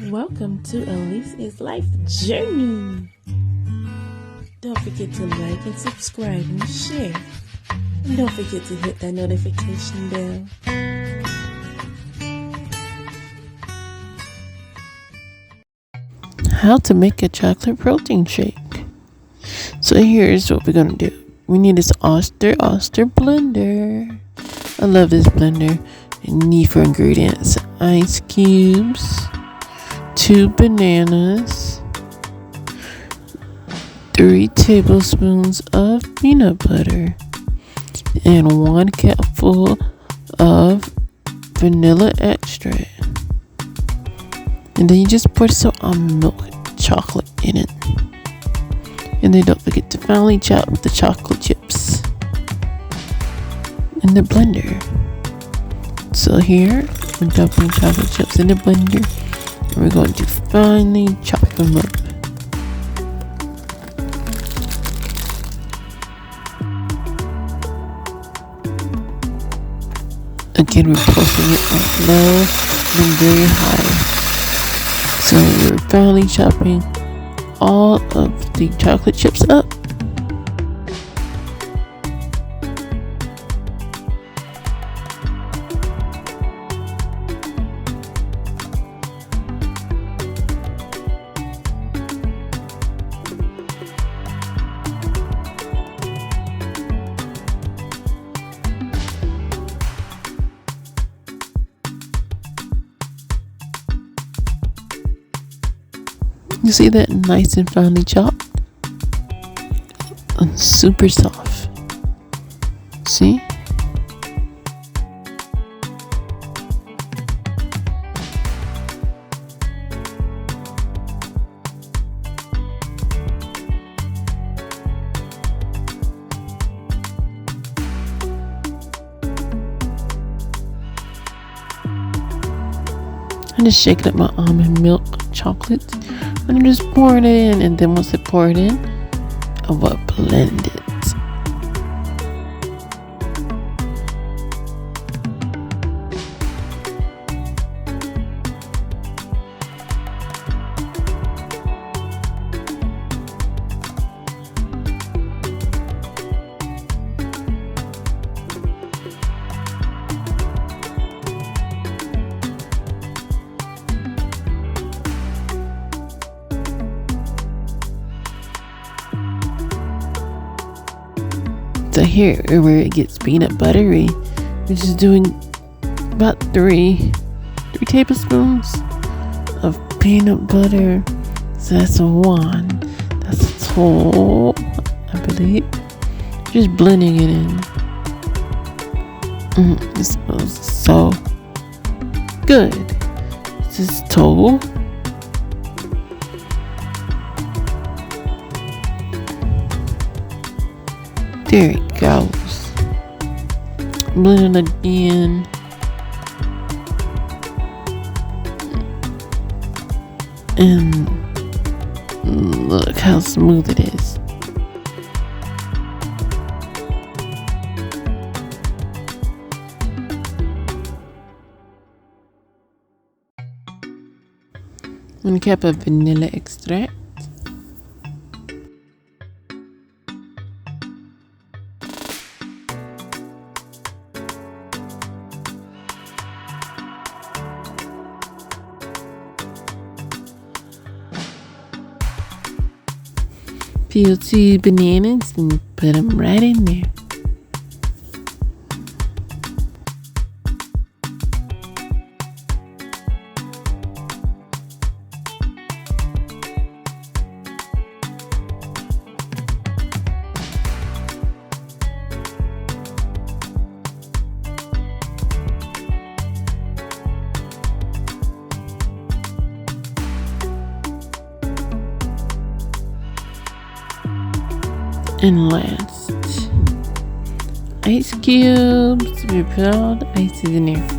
Welcome to Elise's Life Journey. Don't forget to like and subscribe and share. And don't forget to hit that notification bell. How to make a chocolate protein shake. So here's what we're going to do. We need this Oster blender. I love this blender. You need for ingredients: ice cubes, 2 bananas, 3 tablespoons of peanut butter, and 1 cupful of vanilla extract. And then you just pour some milk chocolate in it. And then don't forget to finely chop the chocolate chips in the blender. So here, we're dumping chocolate chips in the blender. And we're going to finely chop them up. Again, we're pulsing it on low and very high. So we're finally chopping all of the chocolate chips up. You see that nice and finely chopped? And super soft. See? I just shake up my almond milk chocolate. And just pour it in, and then once I pour it in, I will blend it. So here, where it gets peanut buttery, we're just doing about 3 tablespoons of peanut butter. So that's 1. That's 2, I believe. Just blending it in. It smells so good. This is 2. There it goes. Blend it again. And look how smooth it is. One cup of vanilla extract. Peel 2 bananas and put them right in there. And last, ice cubes. We put all the ices in there.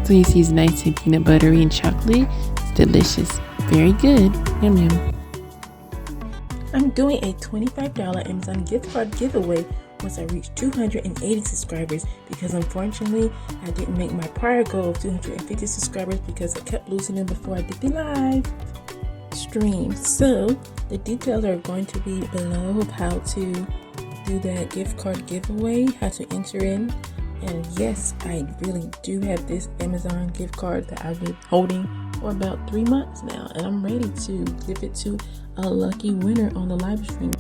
So you see it's nice and peanut buttery and chocolate. It's delicious. Very good. Yum yum. I'm doing a $25 Amazon gift card giveaway once I reach 280 subscribers, because unfortunately I didn't make my prior goal of 250 subscribers because I kept losing them before I did the live stream. So the details are going to be below of how to do that gift card giveaway, how to enter in. And yes, I really do have this Amazon gift card that I've been holding for about 3 months now, and I'm ready to give it to a lucky winner on the live stream.